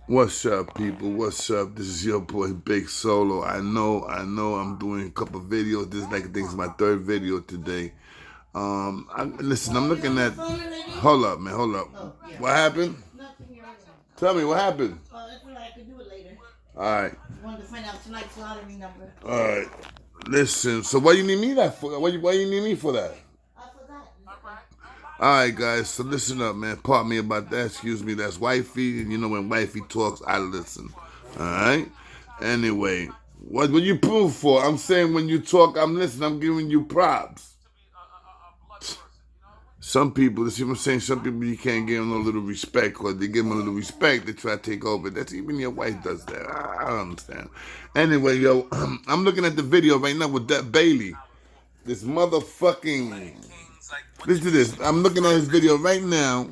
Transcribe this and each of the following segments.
What's up, people? What's up? This is your boy Big Solo. I know. I'm doing a couple videos. This I think is my third video today. Listen, I'm looking at. Hold up, man. Hold up. What happened? Tell me what happened. Oh, that's all right. I can do it later. All right. I wanted to find out tonight's lottery number. All right. Listen. So, what you need me that for? Why you need me for that? I forgot. All right, guys. So listen up, man. Pardon me about that. Excuse me. That's wifey, and you know when wifey talks, I listen. All right. Anyway, what you prove for? I'm saying when you talk, I'm listening. I'm giving you props. Some people, you see what I'm saying? Some people you can't give them a little respect, because they give them a little respect, they try to take over. That's even your wife does that. I don't understand. Anyway, yo, I'm looking at the video right now with that Bailey. This motherfucking. Listen to this. I'm looking at his video right now.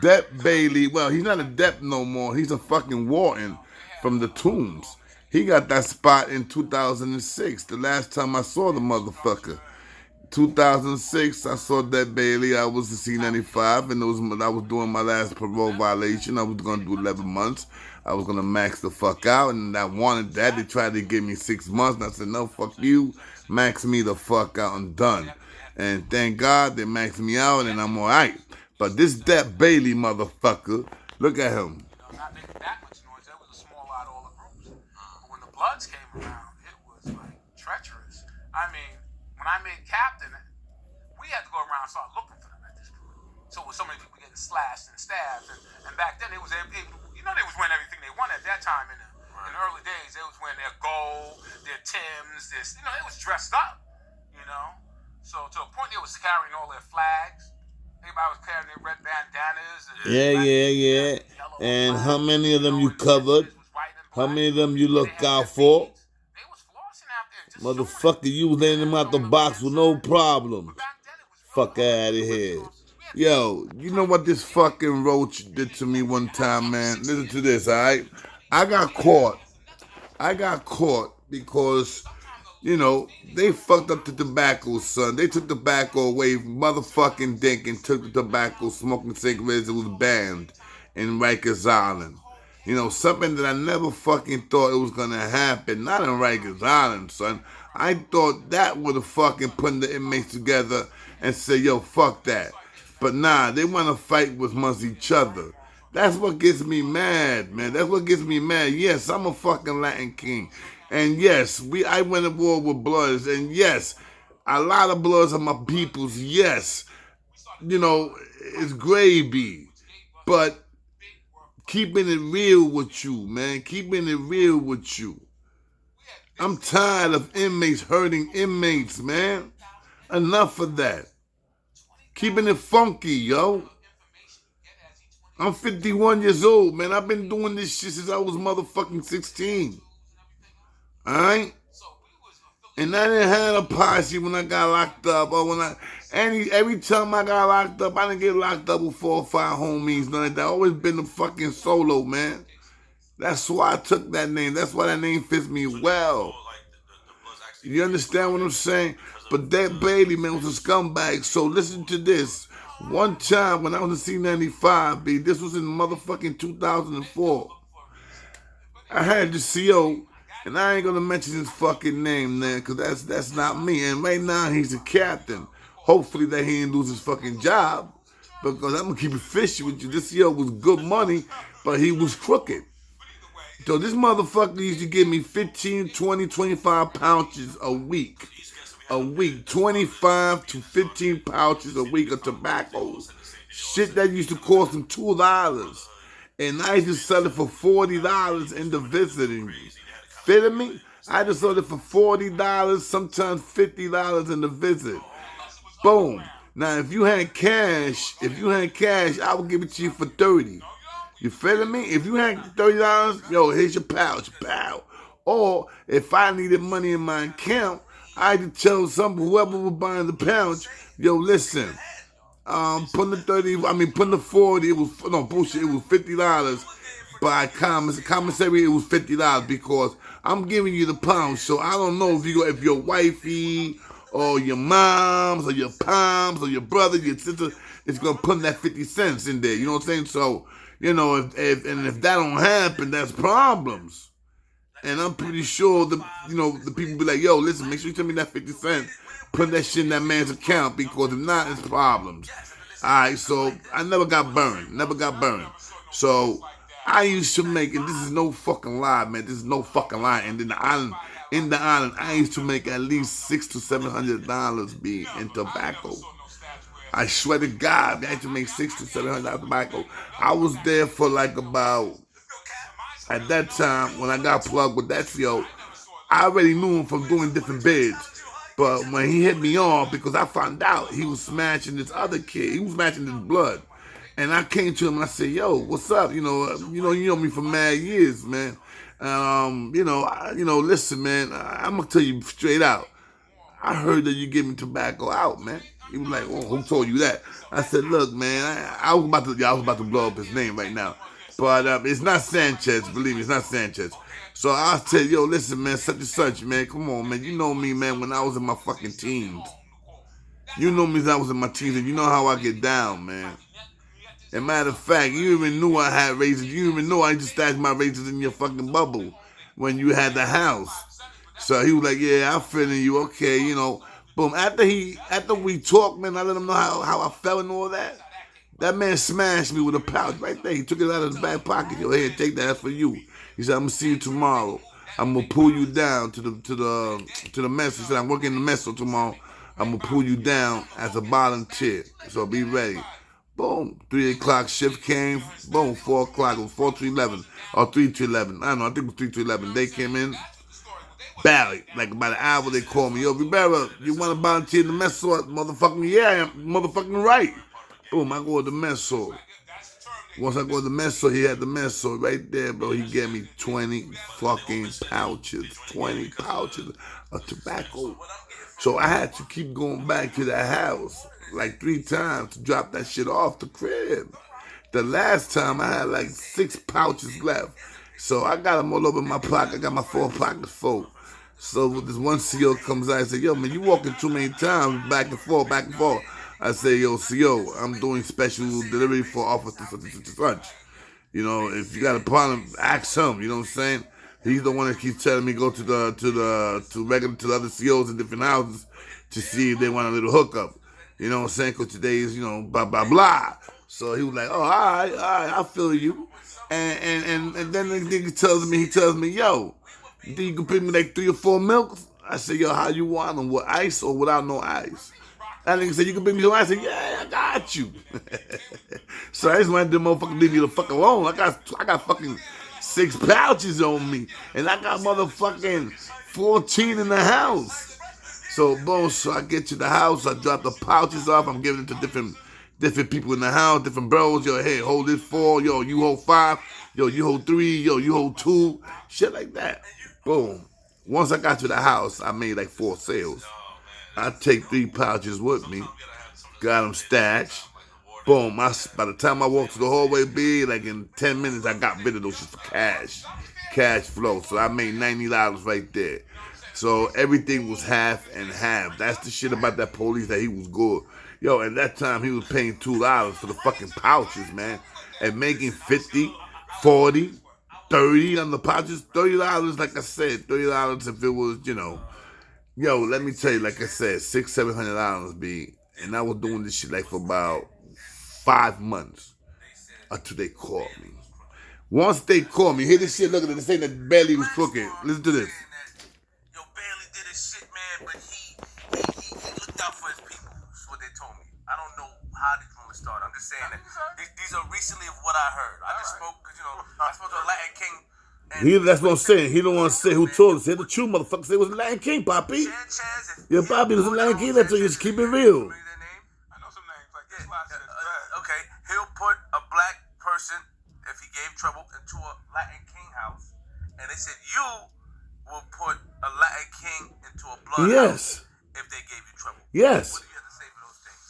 Depp Bailey. Well, he's not a Depp no more. He's a fucking Wharton from the Tombs. He got that spot in 2006. The last time I saw the motherfucker. 2006, I saw Depp Bailey. I was in C95, and I was doing my last parole violation. I was going to do 11 months. I was going to max the fuck out, and I wanted that. They tried to give me 6 months, and I said, no, fuck you. Max me the fuck out and done. And thank God they maxed me out, and I'm all right. But this Depp Bailey motherfucker, look at him. Not making that much noise. There was a small lot all the groups. But when the Bloods came around, it was like treacherous. I mean, when I made captain, we had to go around and start looking for them at this point. So with so many people getting slashed and stabbed, and back then they was able, you know, they was wearing everything they wanted at that time in the early days. They was wearing their gold, their Timbs, you know, they was dressed up, you know. So to a point they was carrying all their flags. Everybody was carrying their red bandanas. Yeah. And how many of them you covered? How many of them you looked out for? Motherfucker, you was letting them out the box with no problem. Fuck out of here. Yo, you know what this fucking roach did to me one time, man? Listen to this, alright? I got caught because, you know, they fucked up the tobacco, son. They took tobacco away, motherfucking dick, and took the tobacco, smoking cigarettes. It was banned in Rikers Island. You know, something that I never fucking thought it was gonna happen. Not in Rikers Island, son. I thought that would have fucking put the inmates together and say, yo, fuck that. But nah, they want to fight amongst each other. That's what gets me mad, man. That's what gets me mad. Yes, I'm a fucking Latin king. And yes, I went to war with Bloods. And yes, a lot of Bloods are my peoples. Yes, you know, it's gravy. But keeping it real with you, man. Keeping it real with you. I'm tired of inmates hurting inmates, man. Enough of that. Keeping it funky, yo. I'm 51 years old, man. I've been doing this shit since I was motherfucking 16. Alright? And I didn't have a posse when I got locked up, or every time I got locked up, I didn't get locked up with 4 or 5 homies, none of that. I always been a fucking solo, man. That's why I took that name. That's why that name fits me well. You understand what I'm saying? But that Bailey, man, was a scumbag. So listen to this. One time when I was in C95, B, this was in motherfucking 2004. I had the CO, and I ain't gonna mention his fucking name, man, because that's not me. And right now he's a captain. Hopefully that he didn't lose his fucking job, because I'm gonna keep it fishy with you. This CO was good money, but he was crooked. So this motherfucker used to give me 15, 20, 25 pouches a week. 25 to 15 pouches a week of tobacco. Shit that used to cost him $2. And I used to sell it for $40 in the visiting. Fitting me? I just sold it for $40, sometimes $50 in the visit. Boom. Now if you had cash, I would give it to you for $30. You feeling me? If you had $30, yo, here's your pouch, pow. Or if I needed money in my account, I had to tell whoever was buying the pouch, yo, listen, put the 40, it was $50. By commissary, it was $50 because I'm giving you the pound. So I don't know if your wifey or your moms or your palms or your brother, your sister is gonna put that 50 cents in there. You know what I'm saying? So You know, if that don't happen, that's problems. And I'm pretty sure the people be like, yo, listen, make sure you tell me that 50 cents. Put that shit in that man's account because if not, it's problems. Alright, so I never got burned. Never got burned. So I used to make, and this is no fucking lie, man. This is no fucking lie. And in the island, I used to make at least $600 to $700 be in tobacco. I swear to God, I had to make $600 to $700 tobacco. I was there for like about, at that time when I got plugged with that CO, I already knew him from doing different bids. But when he hit me off, because I found out he was smashing this other kid, he was smashing his blood. And I came to him and I said, "Yo, what's up? You know me for mad years, man. Listen, man. I'm gonna tell you straight out. I heard that you giving tobacco out, man." He was like, "Oh, who told you that?" I said, "Look, man, I was about to blow up his name right now, but it's not Sanchez. Believe me, it's not Sanchez." So I said, "Yo, listen, man, such and such, man. Come on, man. You know me, man. When I was in my fucking teens, you know me when I was in my teens, and you know how I get down, man. As a matter of fact, you even knew I had razors. You even knew I just stashed my razors in your fucking bubble when you had the house." So he was like, "Yeah, I'm feeling you. Okay, Boom. After we talked, man, I let him know how I felt and all that. That man smashed me with a pouch right there. He took it out of his back pocket. Yo, here, take that. That's for you. He said, "I'm gonna see you tomorrow. I'm gonna pull you down to the mess." He said, "I'm working the mess, so tomorrow I'm gonna pull you down as a volunteer. So be ready." Boom. 3 o'clock shift came. Boom. 4 o'clock. It was 4 to 11 or 3 to 11. I don't know. I think it was 3 to 11. They came in. Barely. Like about an hour they called me. "Yo, Rivera, you want to volunteer in the mess hall?" Motherfucking yeah, I'm motherfucking right. Boom, I go to the mess hall. Once I go to the mess hall, he had the mess hall right there, bro. He gave me 20 fucking pouches. 20 pouches of tobacco. So I had to keep going back to that house like 3 times to drop that shit off the crib. The last time I had like 6 pouches left. So I got them all over my pocket. I got my 4 pockets full. So this one CO comes out and says, "Yo, man, you walking too many times back and forth, back and forth." I say, "Yo, CO, I'm doing special delivery for officer such. If you got a problem, ask him." You know what I'm saying? He's the one that keeps telling me go to the other COs in different houses to see if they want a little hookup. You know what I'm saying? Because today is, blah, blah, blah. So he was like, "Oh, all right, I feel you." And then the nigga he tells me, "Yo, you think you can pick me like 3 or 4 milks?" I said, "Yo, how you want them? With ice or without no ice?" That nigga said, "You can bring me some ice." I said, "Yeah, I got you." So I just wanted them motherfuckers leave me the fuck alone. I got fucking 6 pouches on me. And I got motherfucking 14 in the house. So boom, so I get to the house, I drop the pouches off, I'm giving it to different people in the house, different bros. Yo, hey, hold this 4, yo, you hold 5, yo, you hold 3, yo, you hold 2, shit like that. Boom. Once I got to the house, I made like 4 sales. I take 3 pouches with me, got them stashed. Boom. By the time I walked to the hallway, like in 10 minutes, I got rid of those shit for cash flow. So I made $90 right there. So everything was half and half. That's the shit about that police, that he was good. Yo, at that time, he was paying $2 for the fucking pouches, man. And making 50, 40, 30 on the pouches. $30, like I said, $30 if it was, Yo, let me tell you, like I said, $600-$700 be, and I was doing this shit like for about 5 months until they called me. Once they called me, hear this shit. Look at it. They saying that Bailey was crooked. Listen to this. Yo, Bailey did his shit, man, but he looked out for his people. That's what they told me. I don't know how this rumor started. I'm just saying that these are recently of what I heard. I just spoke because I spoke to a Latin king. That's what I'm saying. He don't want to say who told us. Say the truth, motherfucker. Say it was Latin King, Papi. Yeah, Papi was a Latin King. That's what you just keep it real. I know some names like this. Okay, he'll put a black person, if he gave trouble, into a Latin King house. And they said you will put a Latin King into a blood house if they gave you trouble. Yes. What do you have to say for those things?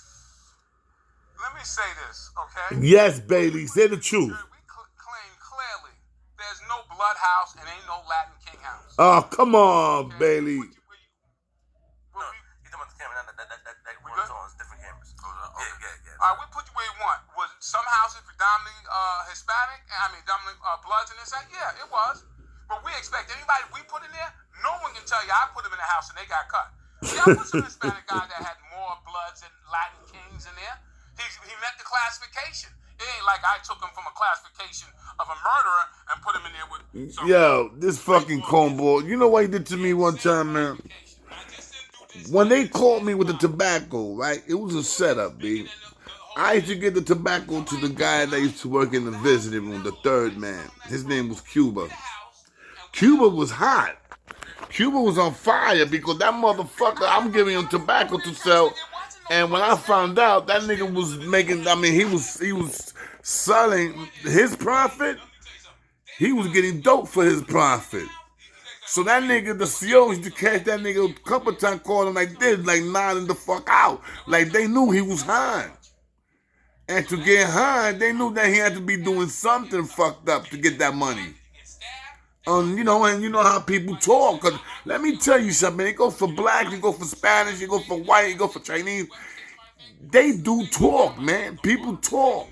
Let me say this, okay? Yes, Bailey. Say the truth. We claim clearly there's no blood house and ain't no Latin King house. Oh, come on, Bailey. No, you're talking about the camera that one's on. It's different cameras. Yeah. All right, we put you where you want. Was some houses predominantly Hispanic, predominantly Bloods in this side? Yeah, it was. But we expect anybody we put in there, no one can tell you I put them in the house and they got cut. Yeah, I put some Hispanic guys that had more Bloods and Latin Kings in there. He met the classification. It ain't like I took him from a classification of a murderer and put him in there with some. Yo, this fucking cornball. You know what he did to me one time, man? When they caught me with the tobacco, right? It was a setup, B. I used to get the tobacco to the guy that used to work in the visiting room, the third man. His name was Cuba. Cuba was hot. Cuba was on fire because that motherfucker, I'm giving him tobacco to sell. And when I found out that nigga was making, he was selling his profit. He was getting dope for his profit. So that nigga, the CO used to catch that nigga a couple times, called him like this, like nodding the fuck out. Like they knew he was high. And to get high, they knew that he had to be doing something fucked up to get that money. And you know how people talk. Cause let me tell you something. They go for black, you go for Spanish, you go for white, you go for Chinese. They do talk, man. People talk.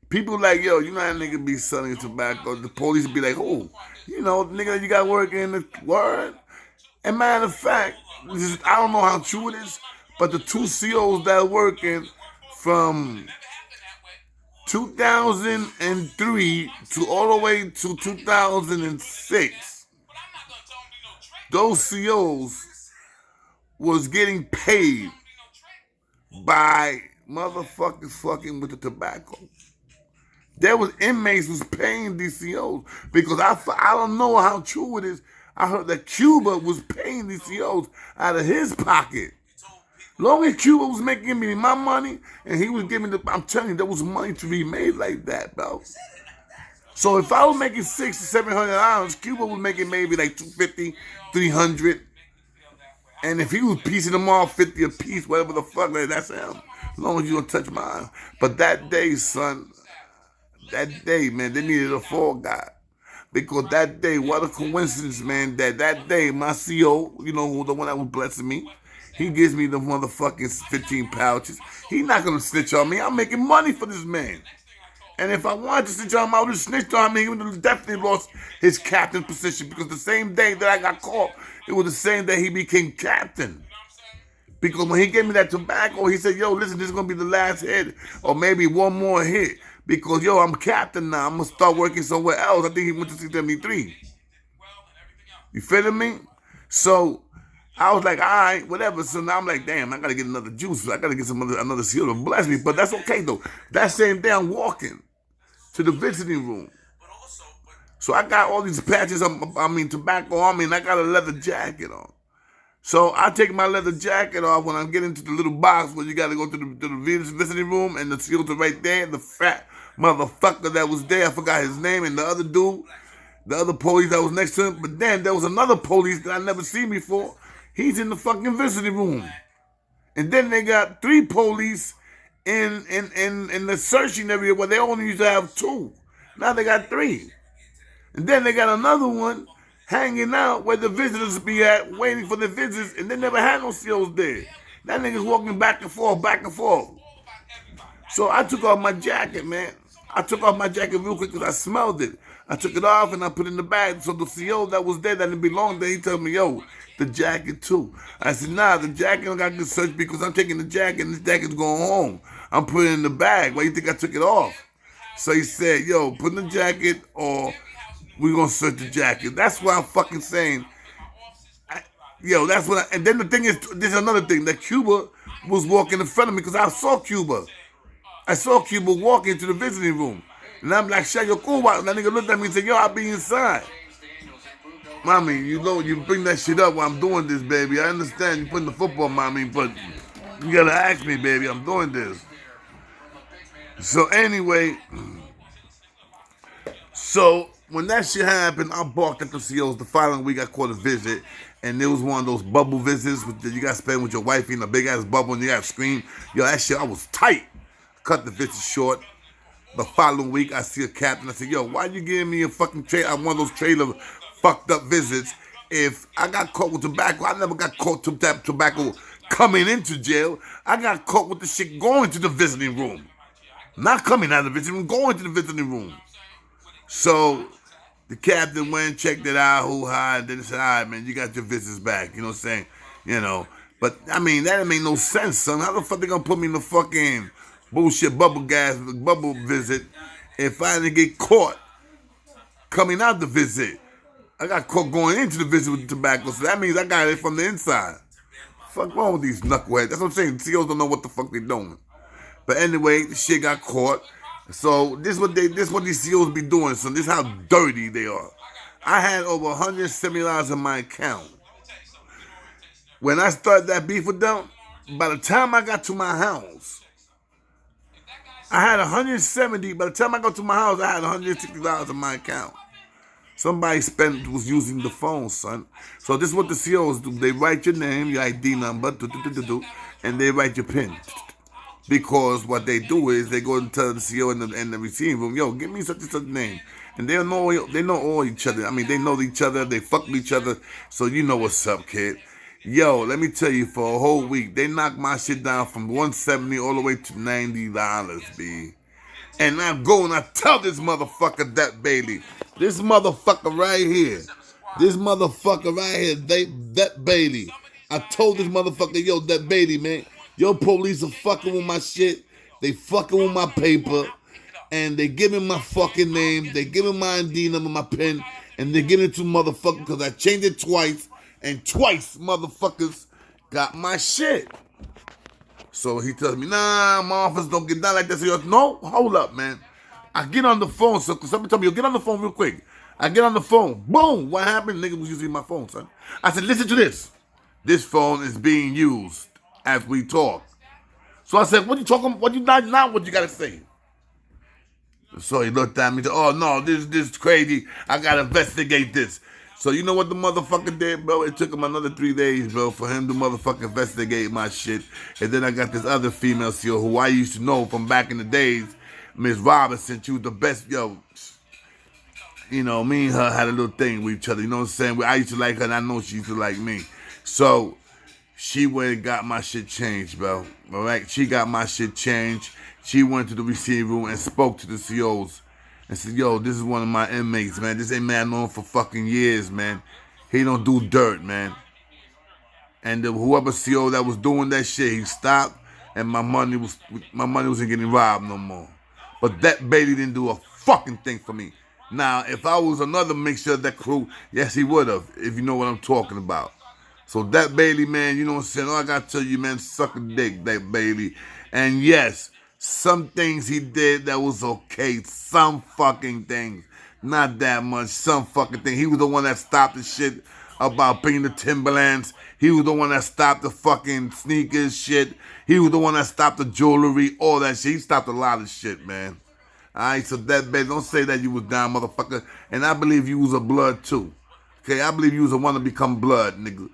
People like, yo, you know that nigga be selling tobacco. The police be like, oh, nigga, you got work in the word. And matter of fact, I don't know how true it is, but the two COs that are working from 2003 to all the way to 2006, those COs was getting paid by motherfuckers fucking with the tobacco. There was inmates was paying these COs because I don't know how true it is. I heard that Cuba was paying these COs out of his pocket. Long as Cuba was making me my money and he was giving I'm telling you, there was money to be made like that, bro. So if I was making $600 to $700, Cuba was making maybe like $250, $300. And if he was piecing them off 50 a piece, whatever the fuck, that's him. As long as you don't touch mine. But that day, son, man, they needed a fall guy. Because that day, what a coincidence, man, that day, my CO, the one that was blessing me, he gives me the motherfucking 15 pouches. He not going to snitch on me. I'm making money for this man. And if I wanted to snitch on him, I would have snitched on him. He would have definitely lost his captain position because the same day that I got caught, it was the same day he became captain. Because when he gave me that tobacco, he said, yo, listen, this is going to be the last hit or maybe one more hit. Because, yo, I'm captain now. I'm going to start working somewhere else. I think he went to 673. You feel me? So I was like, all right, whatever. So now I'm like, damn, I got to get another juice. I got to get another seal to bless me. But that's okay, though. That same day, I'm walking to the visiting room. So I got all these patches, tobacco on me, and I got a leather jacket on. So I take my leather jacket off when I get into the little box where you got to go to the visiting room, and the seals are right there. The fat motherfucker that was there, I forgot his name, and the other dude, the other police that was next to him. But then there was another police that I never seen before. He's in the fucking visiting room. And then they got 3 police in the searching area where they only used to have 2. Now they got 3. And then they got another one hanging out where the visitors be at, waiting for the visitors, and they never had no COs there. That nigga's walking back and forth, back and forth. So I took off my jacket, man. I took off my jacket real quick because I smelled it. I took it off and I put it in the bag. So the CO that was there that didn't belong there, he told me, yo, the jacket too. I said, nah, the jacket don't got to search because I'm taking the jacket and this jacket's going home. I'm putting it in the bag. Why you think I took it off? So he said, yo, put in the jacket or we're going to search the jacket. That's what I'm fucking saying. That's what and then the thing is, there's another thing, that Cuba was walking in front of me because I saw Cuba. I saw Cuba walk into the visiting room. And I'm like, shut your cool out. And that nigga looked at me and said, yo, I'll be inside. Mommy, you bring that shit up while I'm doing this, baby. I understand you putting the football, mommy, but you gotta ask me, baby. I'm doing this. So anyway, when that shit happened, I barked at the COs. The following week, I caught a visit, and it was one of those bubble visits that you got to spend with your wifey in a big-ass bubble, and you got to scream. Yo, that shit, I was tight. Cut the visit short. The following week, I see a captain. I said, yo, why you giving me a fucking one of those trailer fucked up visits? If I got caught with tobacco, I never got caught with that tobacco coming into jail. I got caught with the shit going to the visiting room. Not coming out of the visiting room, going to the visiting room. So the captain went, checked it out, who high, then said, all right, man, you got your visits back. You know what I'm saying? You know. But, I mean, that make no sense, son. How the fuck they gonna put me in the fucking bullshit bubble visit if I didn't get caught coming out the visit? I got caught going into the visit with the tobacco, so that means I got it from the inside. Fuck wrong with these knuckleheads? That's what I'm saying. CEOs don't know what the fuck they doing. But anyway, the shit got caught. So this is what these CEOs be doing. So this is how dirty they are. I had over $170 in my account. When I started that beef with them, by the time I got to my house, I had 170. By the time I got to my house, I had $160 in my account. Somebody was using the phone, son. So this is what the CEOs do. They write your name, your ID number, and they write your PIN. Because what they do is they go and tell the CEO in the receiving room, yo, give me such and such name. And they know all each other. I mean, they know each other. They fuck with each other. So you know what's up, kid. Yo, let me tell you, for a whole week, they knocked my shit down from $170 all the way to $90, B. And I go and I tell this motherfucker, that Bailey, this motherfucker right here, that Bailey. I told this motherfucker, yo, that Bailey, man, yo, police are fucking with my shit. They fucking with my paper. And they giving my fucking name. They giving my ID number, my pen. And they giving it to motherfucker because I changed it twice. And twice motherfuckers got my shit. So he tells me, nah, my office don't get down like that. So he goes, no, hold up, man. I get on the phone, so somebody told me, yo, get on the phone real quick. I get on the phone. Boom. What happened? Nigga was using my phone, son. I said, listen to this. This phone is being used as we talk. So I said, what you talking? What you not what you gotta say? So he looked at me and said, oh no, this is crazy. I gotta investigate this. So you know what the motherfucker did, bro? It took him another 3 days, bro, for him to motherfucker investigate my shit. And then I got this other female CEO who I used to know from back in the days, Miss Robinson. She was the best, yo. You know, me and her had a little thing with each other. You know what I'm saying? I used to like her, and I know she used to like me. So she went and got my shit changed, bro. All right? She got my shit changed. She went to the receiving room and spoke to the COs and said, yo, this is one of my inmates, man. This inmate I know him for fucking years, man. He don't do dirt, man. And whoever CO that was doing that shit, he stopped, and my money wasn't getting robbed no more. But that Bailey didn't do a fucking thing for me. Now, if I was another mixture of that crew, yes, he would have, if you know what I'm talking about. So that Bailey, man, you know what I'm saying? All I got to tell you, man, suck a dick, that Bailey. And yes, some things he did that was okay. Some fucking things. Not that much. Some fucking thing. He was the one that stopped the shit about bringing the Timberlands. He was the one that stopped the fucking sneakers shit. He was the one that stopped the jewelry, all that shit. He stopped a lot of shit, man. Alright, so that Bailey, don't say that you was down, motherfucker. And I believe you was a blood too. Okay, I believe you was a one to become blood, nigga.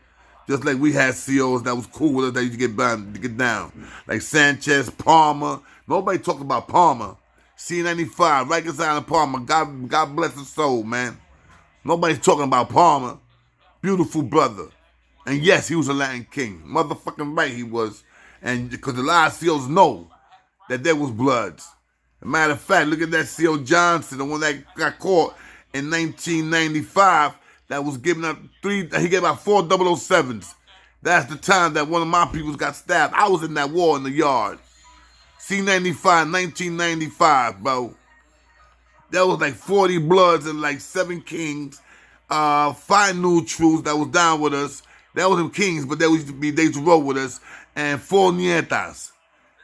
Just like we had COs that was cool with us that used to get down. Like Sanchez, Palmer. Nobody talked about Palmer. C95, Rikers Island Palmer. God bless his soul, man. Nobody's talking about Palmer. Beautiful brother. And yes, he was a Latin king. Motherfucking right he was. And because a lot of COs know that there was bloods. As a matter of fact, look at that CO Johnson, the one that got caught in 1995. That was giving up he gave out 4 007s. That's the time that one of my people got stabbed. I was in that war in the yard. C95, 1995, bro. There was like 40 Bloods and like 7 Kings, 5 Neutrals that was down with us. That wasn't Kings, but they used to roll with us. And 4 Nietas.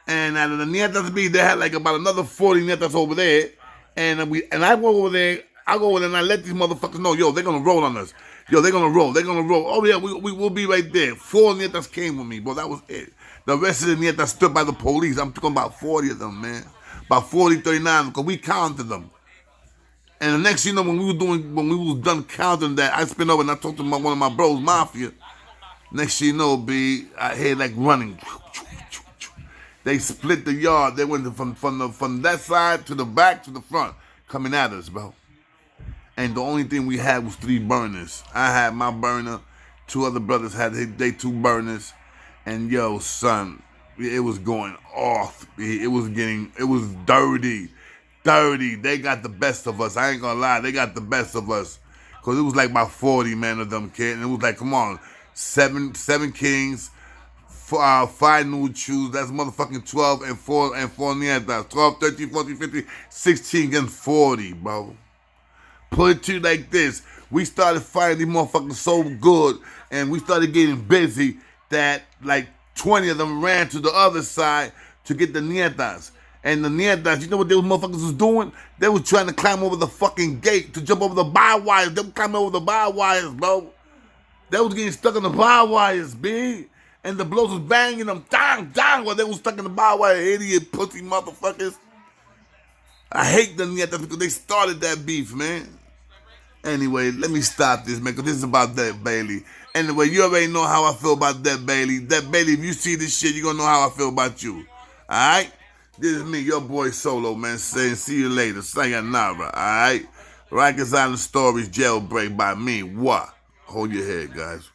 And out of the Nietas they had like about another 40 Nietas over there. And I go over there and I let these motherfuckers know, yo, they're gonna roll on us. Yo, they're gonna roll. Oh yeah, we'll be right there. 4 Nietas came with me, bro. That was it. The rest of the Nietas stood by the police. I'm talking about 40 of them, man. About 40, 39, because we counted them. And the next, you know, when we was done counting that, I spent over and I talked to one of my bros, Mafia. Next you know, B, I hear like running. They split the yard. They went from that side to the back to the front, coming at us, bro. And the only thing we had was 3 burners. I had my burner. 2 other brothers had they 2 burners. And yo, son, It was going off. It was dirty. Dirty. They got the best of us. I ain't gonna lie, they got the best of us. Cause it was like about 40 men of them, kid. And it was like, come on, seven kings, five new choose. That's motherfucking 12 and four Neanderthals. 12, 13, 14, 15, 16 against 40, bro. Put it to you like this. We started fighting these motherfuckers so good and we started getting busy that like 20 of them ran to the other side to get the Neanderthals. And the Neanderthals, you know what those motherfuckers was doing? They was trying to climb over the fucking gate to jump over the barbed wires. They were climbing over the barbed wires, bro. They was getting stuck in the barbed wires, B. And the blows was banging them down, down while they was stuck in the barbed wire. Idiot pussy motherfuckers. I hate the Neanderthals because they started that beef, man. Anyway, let me stop this, man, because this is about Deb Bailey. Anyway, you already know how I feel about Deb Bailey. Deb Bailey, if you see this shit, you're going to know how I feel about you. All right? This is me, your boy Solo, man, saying see you later. Sayonara, all right? Rikers Island Stories Jailbreak by me. What? Hold your head, guys.